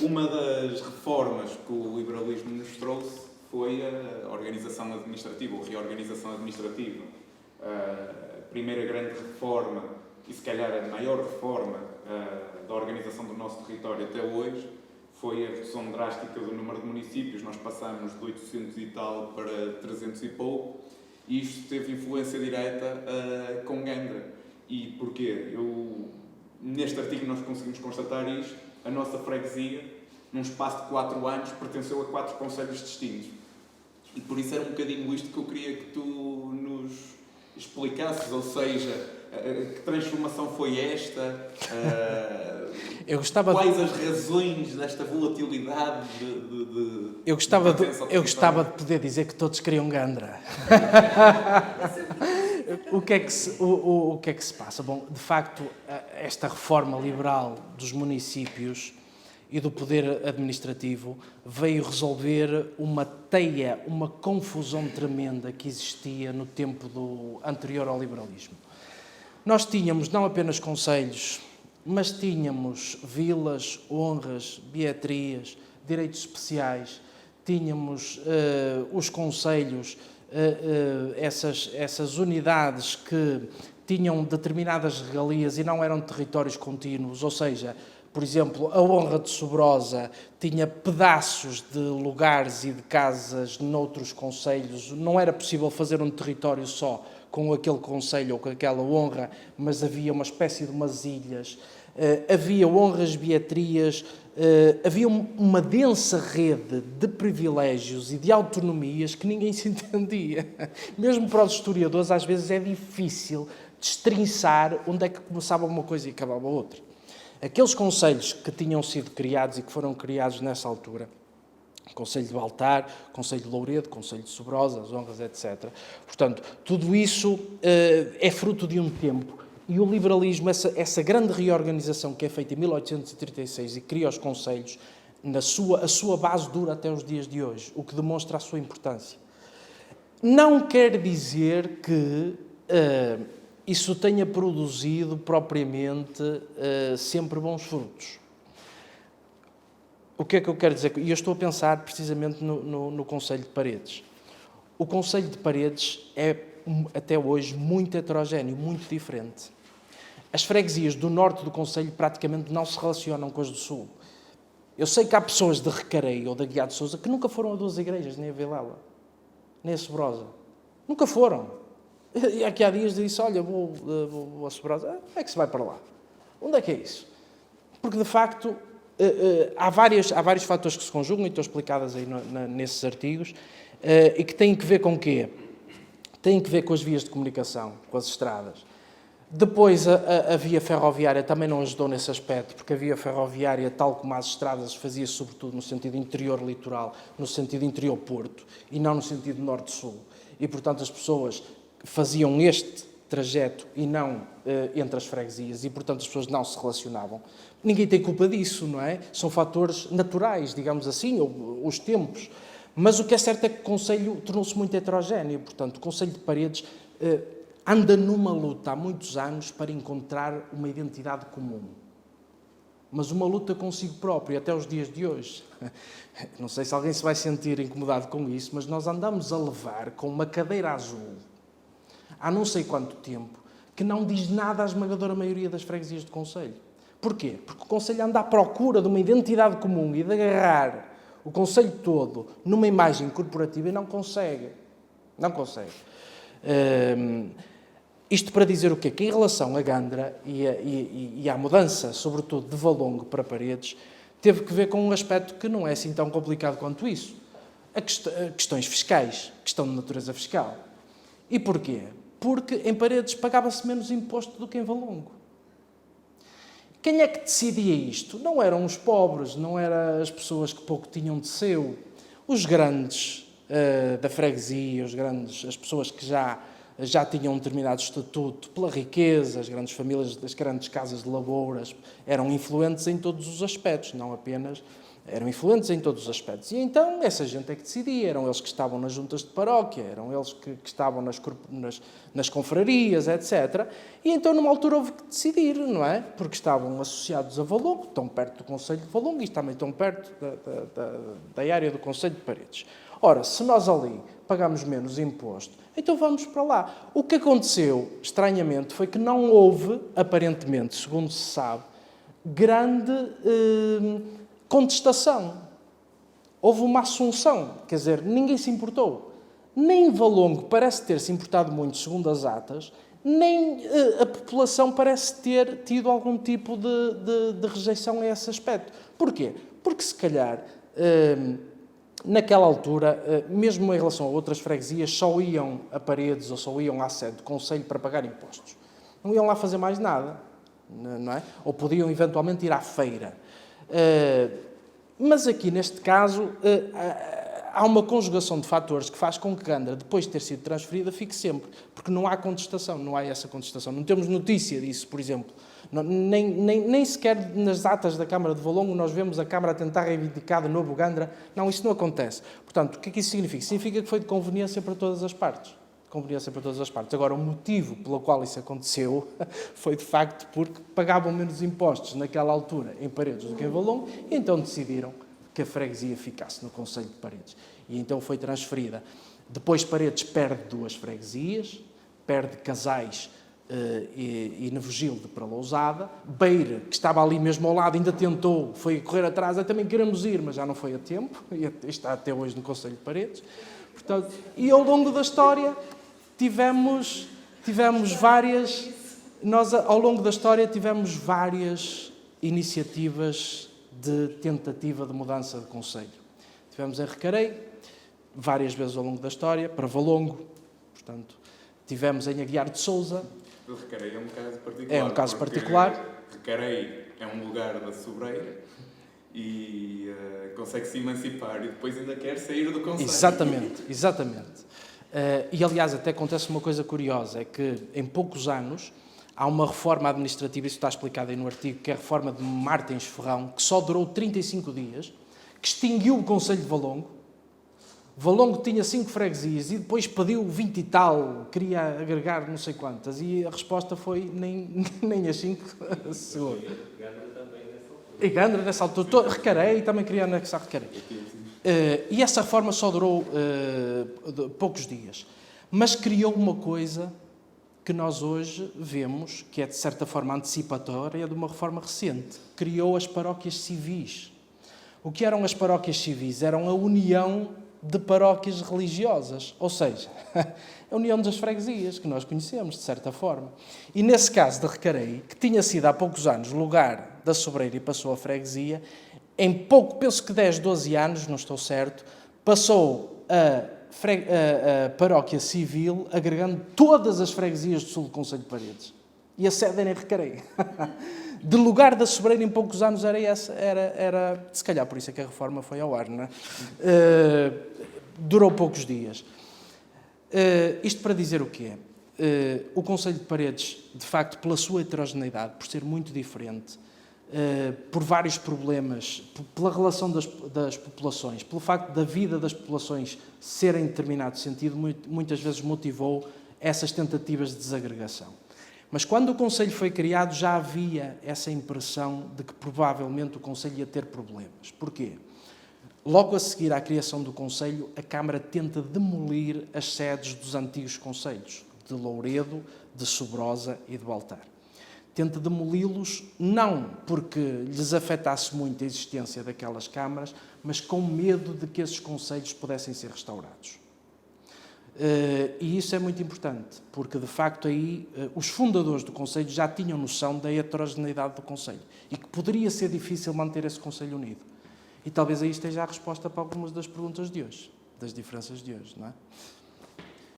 Uma das reformas que o liberalismo nos trouxe foi a organização administrativa, ou reorganização administrativa. A primeira grande reforma, e se calhar a maior reforma da organização do nosso território até hoje, foi a redução drástica do número de municípios. Nós passamos de 800 e tal para 300 e pouco, e isto teve influência direta com Gandra. E porquê? Neste artigo nós conseguimos constatar isto. A nossa freguesia, num espaço de 4 anos, pertenceu a 4 concelhos distintos. E por isso era um bocadinho isto que eu queria que tu nos explicasses, ou seja, que transformação foi esta? Quais as razões desta volatilidade Eu gostava de poder dizer que todos queriam Gandra. O que é que se passa? Bom, de facto, esta reforma liberal dos municípios e do poder administrativo veio resolver uma teia, uma confusão tremenda que existia no tempo anterior ao liberalismo. Nós tínhamos não apenas concelhos, mas tínhamos vilas, honras, beatrias, direitos especiais, tínhamos os concelhos, essas unidades que tinham determinadas regalias e não eram territórios contínuos, ou seja, por exemplo, a honra de Sobrosa tinha pedaços de lugares e de casas noutros concelhos. Não era possível fazer um território só com aquele concelho ou com aquela honra, mas havia uma espécie de umas ilhas. Havia honras, beatrias, havia uma densa rede de privilégios e de autonomias que ninguém se entendia. Mesmo para os historiadores, às vezes é difícil destrinçar onde é que começava uma coisa e acabava outra. Aqueles concelhos que tinham sido criados e que foram criados nessa altura, Concelho de Baltar, Concelho de Louredo, Concelho de Sobrosa, as honras, etc. Portanto, tudo isso é fruto de um tempo. E o liberalismo, essa grande reorganização que é feita em 1836 e cria os concelhos, a sua base dura até os dias de hoje, o que demonstra a sua importância. Não quer dizer que isso tenha produzido propriamente sempre bons frutos. O que é que eu quero dizer? E eu estou a pensar precisamente no Concelho de Paredes. O Concelho de Paredes é, até hoje, muito heterogéneo, muito diferente. As freguesias do norte do concelho praticamente não se relacionam com as do sul. Eu sei que há pessoas de Recareio ou da Guiar de Sousa que nunca foram a 2 igrejas, nem a Vilela, nem a Sobrosa. Nunca foram. E aqui há dias disse, olha, vou a Sobrosa. Como é que se vai para lá? Onde é que é isso? Porque, de facto, há vários fatores que se conjugam, e estão explicados aí nesses artigos, e que têm que ver com o quê? Têm que ver com as vias de comunicação, com as estradas. Depois, a via ferroviária também não ajudou nesse aspecto, porque a via ferroviária, tal como as estradas, fazia sobretudo no sentido interior-litoral, no sentido interior-porto, e não no sentido norte-sul. E, portanto, as pessoas faziam este trajeto e não entre as freguesias, e, portanto, as pessoas não se relacionavam. Ninguém tem culpa disso, não é? São fatores naturais, digamos assim, ou os tempos. Mas o que é certo é que o concelho tornou-se muito heterogéneo. Portanto, o Concelho de Paredes anda numa luta há muitos anos para encontrar uma identidade comum. Mas uma luta consigo próprio, até os dias de hoje. Não sei se alguém se vai sentir incomodado com isso, mas nós andamos a levar com uma cadeira azul, há não sei quanto tempo, que não diz nada à esmagadora maioria das freguesias do concelho. Porquê? Porque o concelho anda à procura de uma identidade comum e de agarrar o concelho todo numa imagem corporativa e não consegue. Não consegue. Isto para dizer o quê? Que em relação a Gandra e à mudança, sobretudo de Valongo para Paredes, teve que ver com um aspecto que não é assim tão complicado quanto isso. Questões fiscais, questão de natureza fiscal. E porquê? Porque em Paredes pagava-se menos imposto do que em Valongo. Quem é que decidia isto? Não eram os pobres, não eram as pessoas que pouco tinham de seu. Os grandes da freguesia, as pessoas que já já tinham um determinado estatuto pela riqueza, as grandes famílias das grandes casas de lavouras eram influentes em todos os aspectos, não apenas... Eram influentes em todos os aspectos. E então essa gente é que decidia, eram eles que estavam nas juntas de paróquia, eram eles que estavam nas confrarias, etc. E então numa altura houve que decidir, não é? Porque estavam associados a Valongo, tão perto do concelho de Valongo e também tão perto da área do concelho de Paredes. Ora, se nós ali pagamos menos imposto, então vamos para lá. O que aconteceu, estranhamente, foi que não houve, aparentemente, segundo se sabe, grande... contestação. Houve uma assunção, quer dizer, ninguém se importou. Nem Valongo parece ter se importado muito, segundo as atas, nem a população parece ter tido algum tipo de rejeição a esse aspecto. Porquê? Porque, se calhar, naquela altura, mesmo em relação a outras freguesias, só iam a Paredes ou só iam à sede do concelho para pagar impostos. Não iam lá fazer mais nada, não é? Ou podiam, eventualmente, ir à feira. Mas aqui, neste caso, há uma conjugação de fatores que faz com que Gandra, depois de ter sido transferida, fique sempre. Porque não há contestação, não há essa contestação. Não temos notícia disso, por exemplo. Nem sequer nas atas da Câmara de Valongo nós vemos a Câmara a tentar reivindicar de novo Gandra. Não, isso não acontece. Portanto, o que é que isso significa? Significa que foi de conveniência para todas as partes. Conveniência para todas as partes. Agora, o motivo pelo qual isso aconteceu foi, de facto, porque pagavam menos impostos naquela altura em Paredes do que em Valongo, e então decidiram que a freguesia ficasse no concelho de Paredes. E então foi transferida. Depois Paredes perde 2 freguesias, perde Casais e Nevogilde para Lousada. Beira, que estava ali mesmo ao lado, ainda tentou, foi correr atrás, também queremos ir, mas já não foi a tempo, e está até hoje no concelho de Paredes. Portanto, e ao longo da história tivemos várias... Nós, ao longo da história, tivemos várias iniciativas de tentativa de mudança de concelho. Tivemos em Recarei, várias vezes ao longo da história, para Valongo, portanto, tivemos em Aguiar de Sousa. O Recarei é um caso particular. É um caso particular. Recarei é um lugar da sobreira e consegue-se emancipar e depois ainda quer sair do concelho. Exatamente. E, aliás, até acontece uma coisa curiosa, é que em poucos anos há uma reforma administrativa, isso está explicado aí no artigo, que é a reforma de Martins Ferrão, que só durou 35 dias, que extinguiu o concelho de Valongo. Valongo tinha 5 freguesias e depois pediu 20 e tal, queria agregar não sei quantas, e a resposta foi nem as 5 segundos. E Gandra nessa altura. Recarei, também queria anexar Recarei. E essa reforma só durou poucos dias. Mas criou uma coisa que nós hoje vemos, que é de certa forma antecipatória de uma reforma recente. Criou as paróquias civis. O que eram as paróquias civis? Eram a união de paróquias religiosas. Ou seja, a união das freguesias, que nós conhecemos, de certa forma. E nesse caso de Recarei, que tinha sido há poucos anos lugar da sobreira e passou a freguesia, em pouco, penso que 10, 12 anos, não estou certo, passou a paróquia civil, agregando todas as freguesias do sul do concelho de Paredes. E a sede era em Recarei. De lugar da sobreira, em poucos anos, era se calhar por isso é que a reforma foi ao ar, não é? Durou poucos dias. Isto para dizer o quê? O concelho de Paredes, de facto, pela sua heterogeneidade, por ser muito diferente, por vários problemas, pela relação das populações, pelo facto da vida das populações ser em determinado sentido, muitas vezes motivou essas tentativas de desagregação. Mas quando o concelho foi criado já havia essa impressão de que provavelmente o concelho ia ter problemas. Porquê? Logo a seguir à criação do concelho, a Câmara tenta demolir as sedes dos antigos concelhos, de Louredo, de Sobrosa e de Baltar. Tenta demoli-los, não porque lhes afetasse muito a existência daquelas câmaras, mas com medo de que esses concelhos pudessem ser restaurados. E isso é muito importante, porque de facto aí os fundadores do concelho já tinham noção da heterogeneidade do concelho e que poderia ser difícil manter esse concelho unido. E talvez aí esteja a resposta para algumas das perguntas de hoje, das diferenças de hoje, não é?